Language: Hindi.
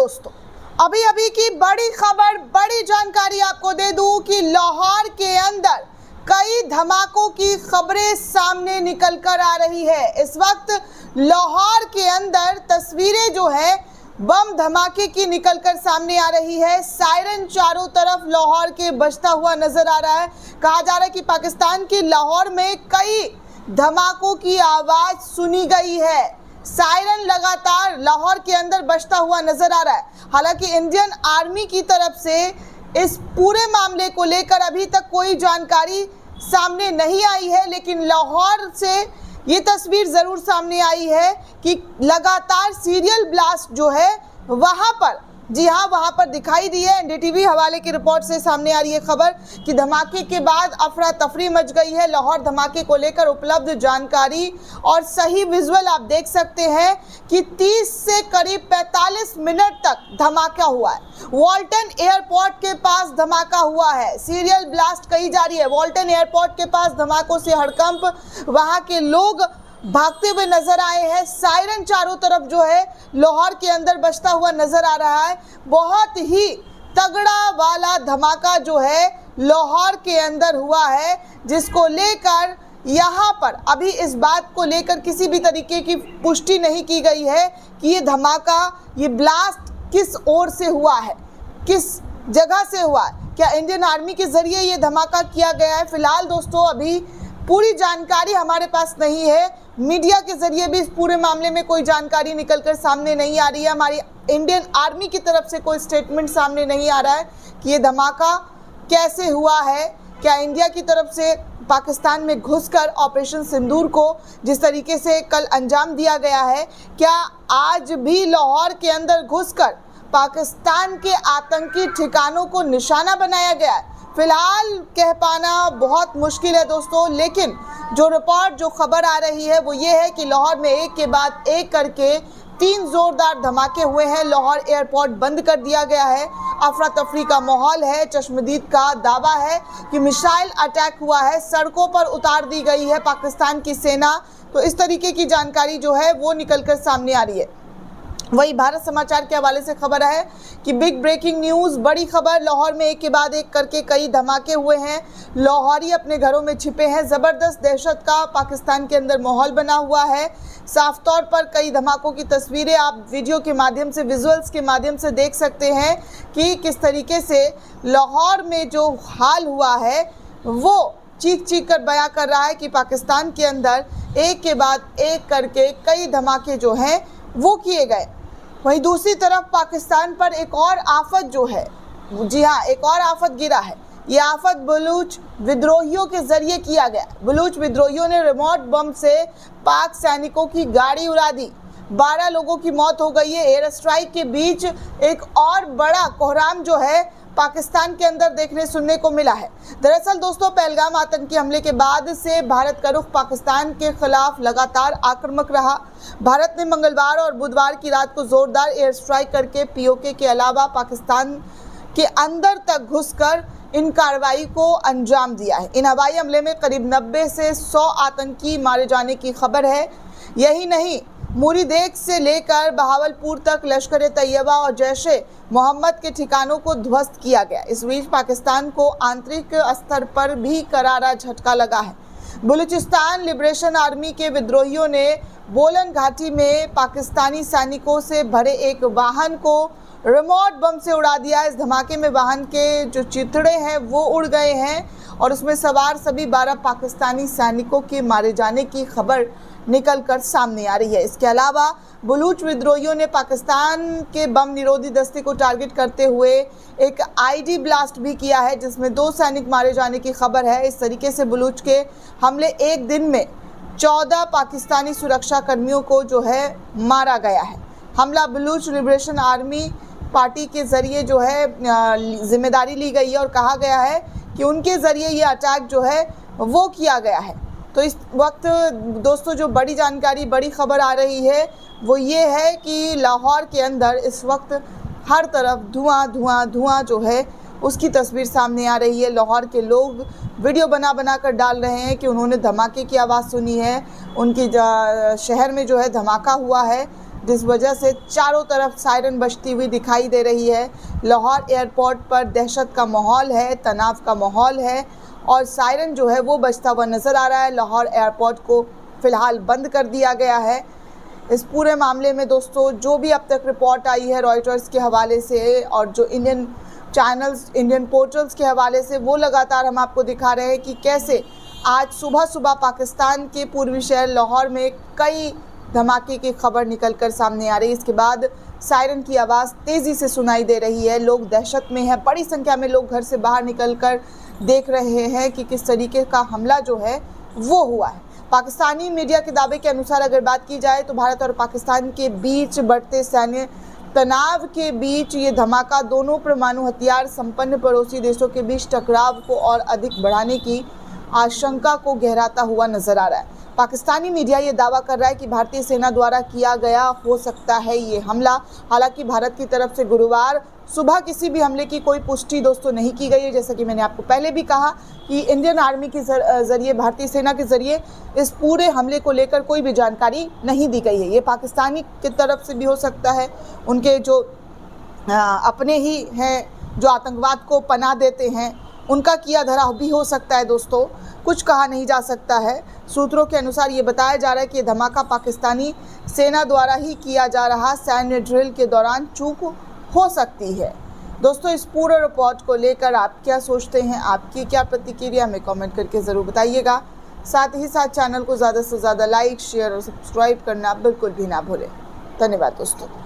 दोस्तों, अभी अभी की बड़ी खबर, बड़ी जानकारी आपको दे दूं कि लाहौर के अंदर कई धमाकों की खबरें सामने निकल कर आ रही है। इस वक्त लाहौर के अंदर तस्वीरें जो है बम धमाके की निकलकर सामने आ रही है। सायरन चारों तरफ लाहौर के बजता हुआ नजर आ रहा है। कहा जा रहा है कि पाकिस्तान के लाहौर में कई धमाकों की आवाज सुनी गई है। सायरन लगातार लाहौर के अंदर बजता हुआ नजर आ रहा है। हालांकि इंडियन आर्मी की तरफ से इस पूरे मामले को लेकर अभी तक कोई जानकारी सामने नहीं आई है, लेकिन लाहौर से ये तस्वीर ज़रूर सामने आई है कि लगातार सीरियल ब्लास्ट जो है वहाँ पर, जी हाँ, वहाँ पर दिखाई दी है। एनडीटीवी हवाले की रिपोर्ट से सामने आ रही है खबर कि धमाके के बाद अफरा तफरी मच गई है। लाहौर धमाके को लेकर उपलब्ध जानकारी और सही विजुअल आप देख सकते हैं कि 30 से करीब 45 मिनट तक धमाका हुआ है। वॉल्टन एयरपोर्ट के पास धमाका हुआ है। सीरियल ब्लास्ट कही जा रही है। वॉल्टन एयरपोर्ट के पास धमाकों से हड़कंप, वहाँ के लोग भागते हुए नजर आए हैं। सायरन चारों तरफ जो है लाहौर के अंदर बजता हुआ नजर आ रहा है। बहुत ही तगड़ा वाला धमाका जो है लाहौर के अंदर हुआ है, जिसको लेकर यहाँ पर अभी इस बात को लेकर किसी भी तरीके की पुष्टि नहीं की गई है कि ये धमाका, ये ब्लास्ट किस ओर से हुआ है, किस जगह से हुआ है। क्या इंडियन आर्मी के जरिए ये धमाका किया गया है? फिलहाल दोस्तों अभी पूरी जानकारी हमारे पास नहीं है। मीडिया के जरिए भी इस पूरे मामले में कोई जानकारी निकलकर सामने नहीं आ रही है। हमारी इंडियन आर्मी की तरफ से कोई स्टेटमेंट सामने नहीं आ रहा है कि ये धमाका कैसे हुआ है। क्या इंडिया की तरफ से पाकिस्तान में घुसकर ऑपरेशन सिंदूर को जिस तरीके से कल अंजाम दिया गया है, क्या आज भी लाहौर के अंदर घुसकर पाकिस्तान के आतंकी ठिकानों को निशाना बनाया गया है? फिलहाल कह पाना बहुत मुश्किल है दोस्तों, लेकिन जो रिपोर्ट, जो खबर आ रही है वो ये है कि लाहौर में एक के बाद एक करके 3 जोरदार धमाके हुए हैं। लाहौर एयरपोर्ट बंद कर दिया गया है। अफरा तफरी का माहौल है। चश्मदीद का दावा है कि मिसाइल अटैक हुआ है। सड़कों पर उतार दी गई है पाकिस्तान की सेना। तो इस तरीके की जानकारी जो है वो निकलकर सामने आ रही है। वही भारत समाचार के हवाले से खबर है कि बिग ब्रेकिंग न्यूज़, बड़ी खबर, लाहौर में एक के बाद एक करके कई धमाके हुए हैं। लाहौरी अपने घरों में छिपे हैं। ज़बरदस्त दहशत का पाकिस्तान के अंदर माहौल बना हुआ है। साफ तौर पर कई धमाकों की तस्वीरें आप वीडियो के माध्यम से, विजुअल्स के माध्यम से देख सकते हैं कि किस तरीके से लाहौर में जो हाल हुआ है वो चीख चीख कर बयां कर रहा है कि पाकिस्तान के अंदर एक के बाद एक करके कई धमाके जो हैं वो किए गए। वहीं दूसरी तरफ पाकिस्तान पर एक और आफत जो है, जी हाँ, एक और आफत गिरा है। ये आफत बलूच विद्रोहियों के जरिए किया गया। बलूच विद्रोहियों ने रिमोट बम से पाक सैनिकों की गाड़ी उड़ा दी। 12 लोगों की मौत हो गई है। एयर स्ट्राइक के बीच एक और बड़ा कोहराम जो है पाकिस्तान के अंदर देखने सुनने को मिला है। दरअसल दोस्तों, पहलगाम आतंकी हमले के बाद से भारत का रुख पाकिस्तान के खिलाफ लगातार आक्रामक रहा। भारत ने मंगलवार और बुधवार की रात को जोरदार एयर स्ट्राइक करके पीओके के अलावा पाकिस्तान के अंदर तक घुसकर इन कार्रवाई को अंजाम दिया है। इन हवाई हमले में करीब 90 से 100 आतंकी मारे जाने की खबर है। यही नहीं, मुरीदेग से लेकर बहावलपुर तक लश्कर तैयबा और जैशे मोहम्मद के ठिकानों को ध्वस्त किया गया। इस बीच पाकिस्तान को आंतरिक स्तर पर भी करारा झटका लगा है। बलूचिस्तान लिबरेशन आर्मी के विद्रोहियों ने बोलन घाटी में पाकिस्तानी सैनिकों से भरे एक वाहन को रिमोट बम से उड़ा दिया। इस धमाके में वाहन के जो चिथड़े हैं वो उड़ गए हैं और उसमें सवार सभी 12 पाकिस्तानी सैनिकों के मारे जाने की खबर निकलकर सामने आ रही है। इसके अलावा बलूच विद्रोहियों ने पाकिस्तान के बम निरोधी दस्ते को टारगेट करते हुए एक आईडी ब्लास्ट भी किया है, जिसमें 2 सैनिक मारे जाने की खबर है। इस तरीके से बलूच के हमले एक दिन में 14 पाकिस्तानी सुरक्षा कर्मियों को जो है मारा गया है। हमला बलूच लिबरेशन आर्मी पार्टी के ज़रिए जो है जिम्मेदारी ली गई है और कहा गया है कि उनके ज़रिए ये अटैक जो है वो किया गया है। तो इस वक्त दोस्तों जो बड़ी जानकारी, बड़ी खबर आ रही है वो ये है कि लाहौर के अंदर इस वक्त हर तरफ धुआं धुआं धुआं जो है उसकी तस्वीर सामने आ रही है। लाहौर के लोग वीडियो बना कर डाल रहे हैं कि उन्होंने धमाके की आवाज़ सुनी है, उनकी शहर में जो है धमाका हुआ है। जिस वजह से चारों तरफ सायरन बजती हुई दिखाई दे रही है। लाहौर एयरपोर्ट पर दहशत का माहौल है, तनाव का माहौल है और सायरन जो है वो बजता हुआ नज़र आ रहा है। लाहौर एयरपोर्ट को फ़िलहाल बंद कर दिया गया है। इस पूरे मामले में दोस्तों जो भी अब तक रिपोर्ट आई है रॉयटर्स के हवाले से और जो इंडियन चैनल्स, इंडियन पोर्टल्स के हवाले से, वो लगातार हम आपको दिखा रहे हैं कि कैसे आज सुबह सुबह पाकिस्तान के पूर्वी शहर लाहौर में कई धमाके की खबर निकलकर सामने आ रही है। इसके बाद सायरन की आवाज़ तेज़ी से सुनाई दे रही है। लोग दहशत में हैं, बड़ी संख्या में लोग घर से बाहर निकलकर देख रहे हैं कि किस तरीके का हमला जो है वो हुआ है। पाकिस्तानी मीडिया के दावे के अनुसार अगर बात की जाए तो भारत और पाकिस्तान के बीच बढ़ते सैन्य तनाव के बीच ये धमाका दोनों परमाणु हथियार संपन्न पड़ोसी देशों के बीच टकराव को और अधिक बढ़ाने की आशंका को गहराता हुआ नजर आ रहा है। पाकिस्तानी मीडिया ये दावा कर रहा है कि भारतीय सेना द्वारा किया गया हो सकता है ये हमला। हालांकि भारत की तरफ से गुरुवार सुबह किसी भी हमले की कोई पुष्टि दोस्तों नहीं की गई है। जैसा कि मैंने आपको पहले भी कहा कि इंडियन आर्मी के जरिए, भारतीय सेना के जरिए इस पूरे हमले को लेकर कोई भी जानकारी नहीं दी गई है। ये पाकिस्तानी की तरफ से भी हो सकता है, उनके जो अपने ही हैं जो आतंकवाद को पनाह देते हैं उनका किया धरा भी हो सकता है। दोस्तों कुछ कहा नहीं जा सकता है। सूत्रों के अनुसार ये बताया जा रहा है कि धमाका पाकिस्तानी सेना द्वारा ही किया जा रहा सैन्य ड्रिल के दौरान चूक हो सकती है। दोस्तों इस पूरे रिपोर्ट को लेकर आप क्या सोचते हैं, आपकी क्या प्रतिक्रिया, हमें कमेंट करके ज़रूर बताइएगा। साथ ही साथ चैनल को ज़्यादा से ज़्यादा लाइक, शेयर और सब्सक्राइब करना बिल्कुल भी ना भूलें। धन्यवाद दोस्तों।